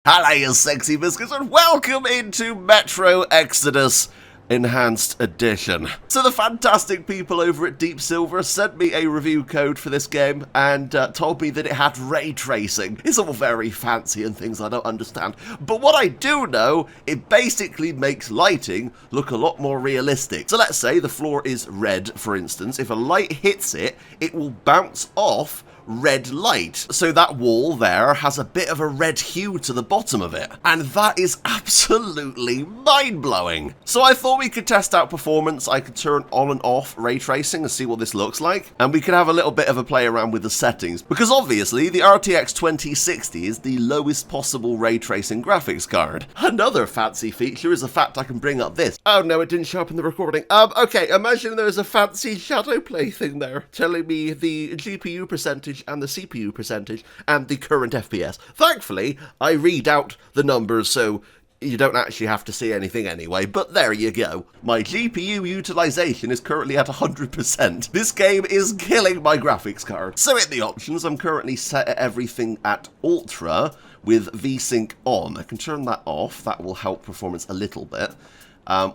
Hello, you sexy biscuits, and welcome into Metro Exodus Enhanced Edition. So the fantastic people over at Deep Silver sent me a review code for this game and told me that it had ray tracing. It's all very fancy and things I don't understand. But what I do know, it basically makes lighting look a lot more realistic. So let's say the floor is red, for instance. If a light hits it, it will bounce off red light. So that wall there has a bit of a red hue to the bottom of it. And that is absolutely mind-blowing. So I thought we could test out performance. I could turn on and off ray tracing and see what this looks like. And we could have a little bit of a play around with the settings. Because obviously the RTX 2060 is the lowest possible ray tracing graphics card. Another fancy feature is the fact I can bring up this. Oh no, it didn't show up in the recording. Okay, imagine there's a fancy shadow play thing there telling me the GPU percentage and the CPU percentage and the current FPS. Thankfully, I read out the numbers so you don't actually have to see anything anyway, but there you go. My GPU utilization is currently at 100%. This game is killing my graphics card. So in the options, I'm currently set everything at Ultra with VSync on. I can turn that off. That will help performance a little bit.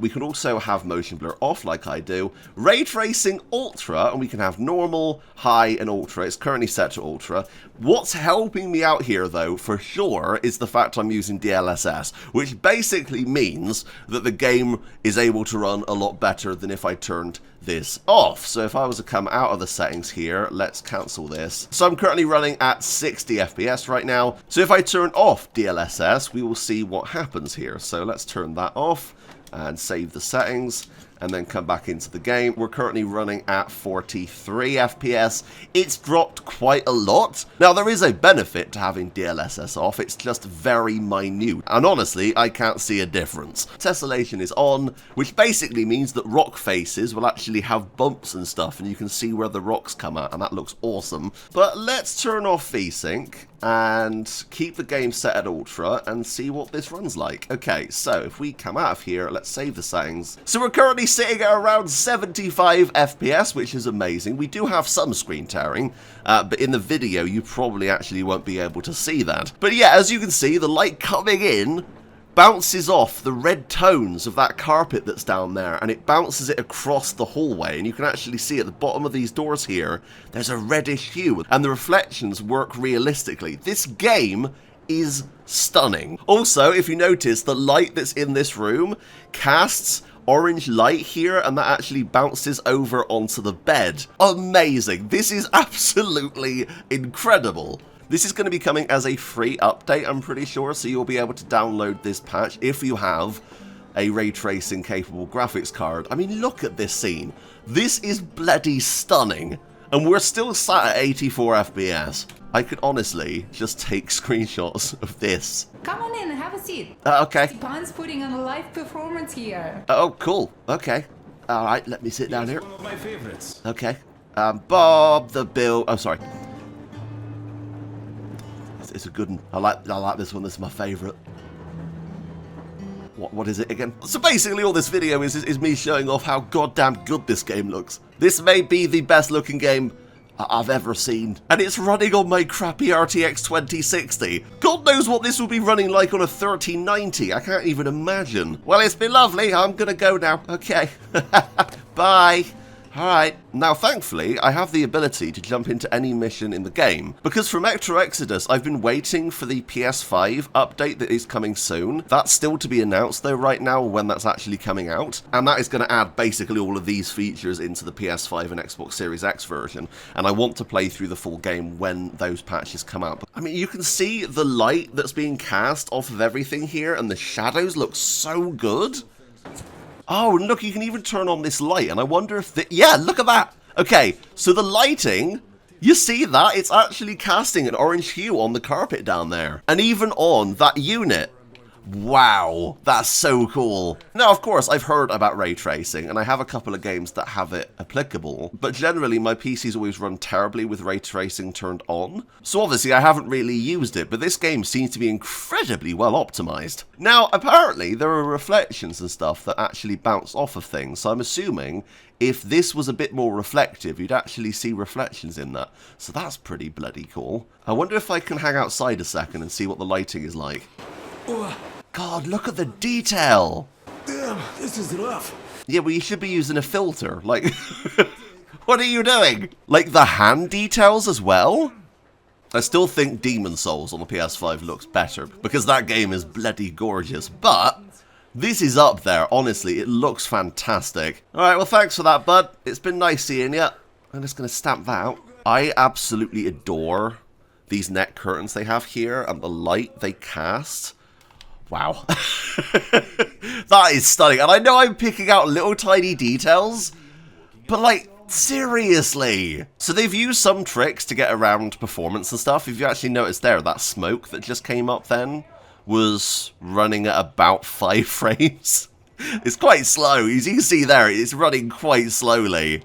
We can also have motion blur off like I do. Ray tracing ultra, and we can have normal, high, and ultra. It's currently set to ultra. What's helping me out here though, for sure, is the fact I'm using DLSS, which basically means that the game is able to run a lot better than if I turned this off. So if I was to come out of the settings here, let's cancel this. So I'm currently running at 60 FPS right now. So if I turn off DLSS, we will see what happens here. So let's turn that off and save the settings and then come back into the game. We're currently running at 43 FPS. It's dropped quite a lot. Now there is a benefit to having DLSS off, it's just very minute. And honestly, I can't see a difference. Tessellation is on, which basically means that rock faces will actually have bumps and stuff and you can see where the rocks come out and that looks awesome. But let's turn off VSync and keep the game set at ultra and see what this runs like. Okay, so if we come out of here, let's save the settings. So we're currently sitting at around 75 FPS, which is amazing. We do have some screen tearing, but in the video you probably actually won't be able to see that. But yeah, as you can see, the light coming in bounces off the red tones of that carpet that's down there, and it bounces it across the hallway, and you can actually see at the bottom of these doors here, there's a reddish hue, and the reflections work realistically. This game is stunning. Also, if you notice, the light that's in this room casts orange light here, and that actually bounces over onto the bed. Amazing. This is absolutely incredible. This is going to be coming as a free update, I'm pretty sure, so you'll be able to download this patch if you have a ray tracing capable graphics card. I mean, look at this scene. This is bloody stunning, and we're still sat at 84 FPS. I could honestly just take screenshots of this. Come on in, have a seat. Okay. Stepan's putting on a live performance here. Oh, cool. Okay. All right, let me sit down here. One of my favorites. Okay. Bob the Bill. I'm sorry. It's a good one. I like this one. This is my favourite. What is it again? So basically all this video is me showing off how goddamn good this game looks. This may be the best looking game I've ever seen. And it's running on my crappy RTX 2060. God knows what this will be running like on a 3090. I can't even imagine. Well, it's been lovely. I'm gonna go now. Okay. Bye. Alright, now thankfully I have the ability to jump into any mission in the game, because for Metro Exodus I've been waiting for the PS5 update that is coming soon. That's still to be announced though right now when that's actually coming out, and that is going to add basically all of these features into the PS5 and Xbox Series X version, and I want to play through the full game when those patches come out. I mean, you can see the light that's being cast off of everything here, and the shadows look so good. Oh, and look, you can even turn on this light, and I wonder if yeah, look at that! Okay, so the lighting, you see that? It's actually casting an orange hue on the carpet down there. And even on that unit. Wow, that's so cool. Now, of course, I've heard about ray tracing, and I have a couple of games that have it applicable, but generally my PCs always run terribly with ray tracing turned on. So obviously I haven't really used it, but this game seems to be incredibly well optimized. Now, apparently there are reflections and stuff that actually bounce off of things, so I'm assuming if this was a bit more reflective, you'd actually see reflections in that. So that's pretty bloody cool. I wonder if I can hang outside a second and see what the lighting is like. God, look at the detail! Damn, this is rough. Yeah, well, you should be using a filter. Like, what are you doing? Like, the hand details as well? I still think Demon Souls on the PS5 looks better, because that game is bloody gorgeous, but this is up there, honestly, it looks fantastic. Alright, well, thanks for that, bud. It's been nice seeing you. I'm just going to stamp that out. I absolutely adore these neck curtains they have here, and the light they cast. Wow. That is stunning. And I know I'm picking out little tiny details, but like, seriously. So they've used some tricks to get around performance and stuff. If you actually noticed there, that smoke that just came up then was running at about 5 frames. It's quite slow. As you can see there, it's running quite slowly.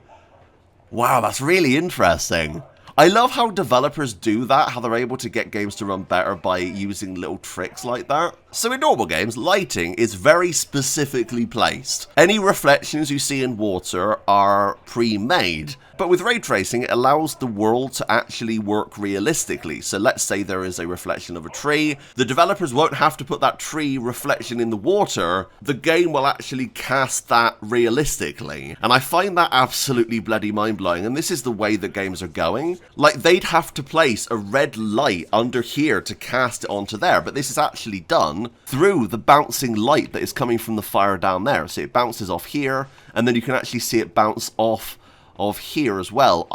Wow, that's really interesting. I love how developers do that, how they're able to get games to run better by using little tricks like that. So in normal games, lighting is very specifically placed. Any reflections you see in water are pre-made, but with ray tracing, it allows the world to actually work realistically. So let's say there is a reflection of a tree, the developers won't have to put that tree reflection in the water, the game will actually cast that realistically. And I find that absolutely bloody mind-blowing, and this is the way that games are going. Like, they'd have to place a red light under here to cast it onto there, but this is actually done through the bouncing light that is coming from the fire down there. So it bounces off here, and then you can actually see it bounce off of here as well.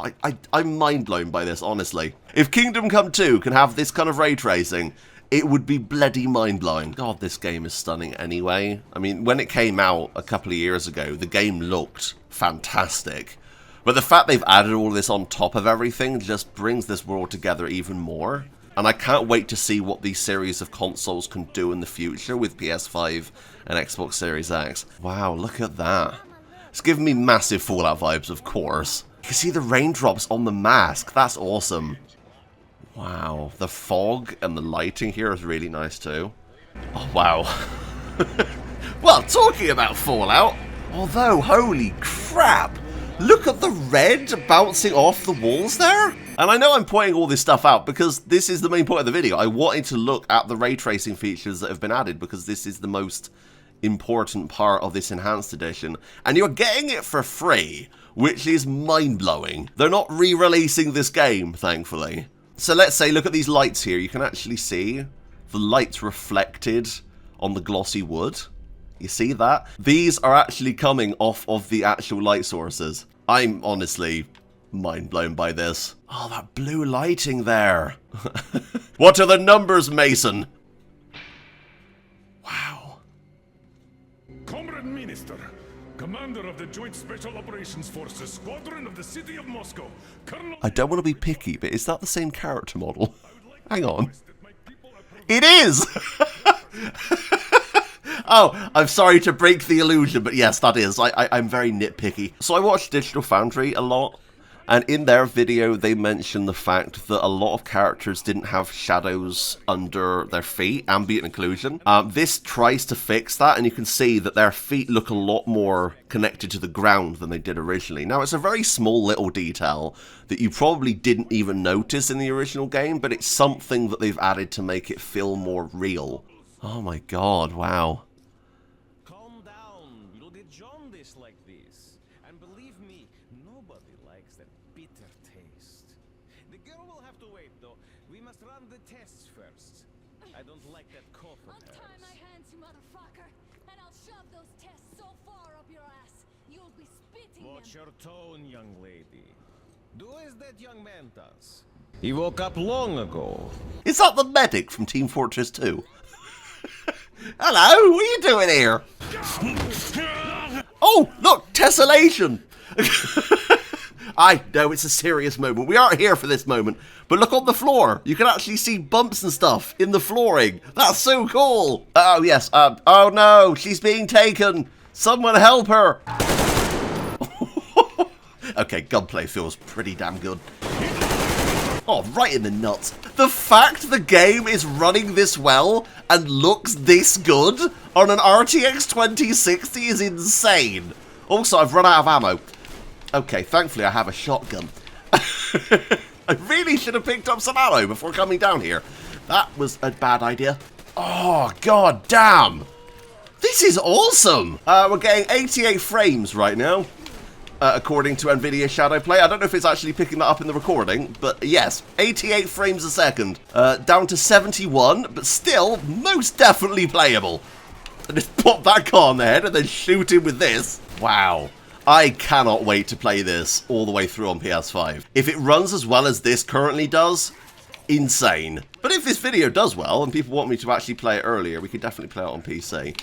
I'm mind-blown by this, honestly. If Kingdom Come 2 can have this kind of ray tracing, it would be bloody mind-blowing. God, this game is stunning anyway. I mean, when it came out a couple of years ago, the game looked fantastic. But the fact they've added all this on top of everything just brings this world together even more. And I can't wait to see what these series of consoles can do in the future with PS5 and Xbox Series X. Wow, look at that. It's giving me massive Fallout vibes, of course. You can see the raindrops on the mask. That's awesome. Wow, the fog and the lighting here is really nice too. Oh, wow. Well, talking about Fallout, although, holy crap, look at the red bouncing off the walls there. And I know I'm pointing all this stuff out because this is the main point of the video. I wanted to look at the ray tracing features that have been added because this is the most important part of this enhanced edition. And you're getting it for free, which is mind-blowing. They're not re-releasing this game, thankfully. So let's say, look at these lights here. You can actually see the lights reflected on the glossy wood. You see that? These are actually coming off of the actual light sources. I'm honestly mind blown by this. Oh, that blue lighting there. What are the numbers, Mason? Wow. Comrade Minister, Commander of the Joint Special Operations Forces, Squadron of the City of Moscow, Colonel... I don't want to be picky, but is that the same character model? Hang on. It is! Oh, I'm sorry to break the illusion, but yes, that is. I'm very nitpicky. So I watch Digital Foundry a lot, and in their video they mentioned the fact that a lot of characters didn't have shadows under their feet, ambient occlusion. This tries to fix that, and you can see that their feet look a lot more connected to the ground than they did originally. Now, it's a very small little detail that you probably didn't even notice in the original game, but it's something that they've added to make it feel more real. Oh my god, wow. Calm down, you'll get jaundice like this. And believe me, nobody likes that bitter taste. The girl will have to wait though. We must run the tests first. I don't like that cough of hers. Untie my hands, you motherfucker, and I'll shove those tests so far up your ass, you'll be spitting Watch them. your tone, young lady. Do as that young man does. He woke up long ago. Is that the medic from Team Fortress 2? Hello, what are you doing here? Oh, look, tessellation! I know it's a serious moment. We aren't here for this moment. But look on the floor. You can actually see bumps and stuff in the flooring. That's so cool. Oh, yes. Oh, no. She's being taken. Someone help her. Okay, gunplay feels pretty damn good. Oh, right in the nuts. The fact the game is running this well and looks this good on an RTX 2060 is insane. Also, I've run out of ammo. Okay, thankfully I have a shotgun. I really should have picked up some ammo before coming down here. That was a bad idea. Oh, god damn. This is awesome. We're getting 88 frames right now. According to NVIDIA Shadowplay. I don't know if it's actually picking that up in the recording, but yes, 88 frames a second. Down to 71, but still most definitely playable. And just pop that car on the head and then shoot him with this. Wow. I cannot wait to play this all the way through on PS5. If it runs as well as this currently does, insane. But if this video does well and people want me to actually play it earlier, we could definitely play it on PC.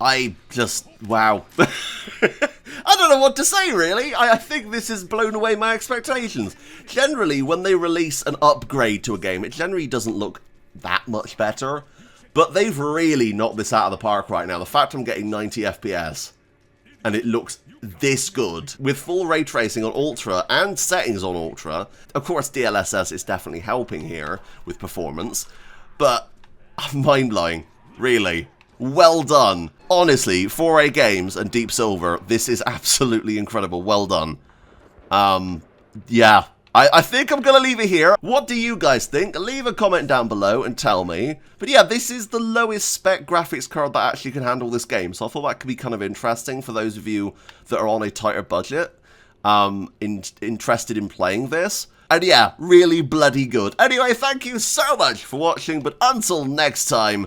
I just, wow. I don't know what to say, really. I think this has blown away my expectations. Generally, when they release an upgrade to a game, it generally doesn't look that much better. But they've really knocked this out of the park right now. The fact I'm getting 90 FPS, and it looks this good, with full ray tracing on Ultra and settings on Ultra. Of course, DLSS is definitely helping here with performance. But, mind-blowing, really. Well done. Honestly, 4A Games and Deep Silver, this is absolutely incredible. Well done. Yeah. I think I'm going to leave it here. What do you guys think? Leave a comment down below and tell me. But yeah, this is the lowest spec graphics card that actually can handle this game. So I thought that could be kind of interesting for those of you that are on a tighter budget, interested in playing this. And yeah, really bloody good. Anyway, thank you so much for watching. But until next time,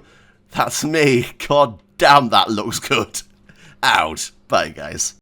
that's me. God damn, that looks good. Out. Bye, guys.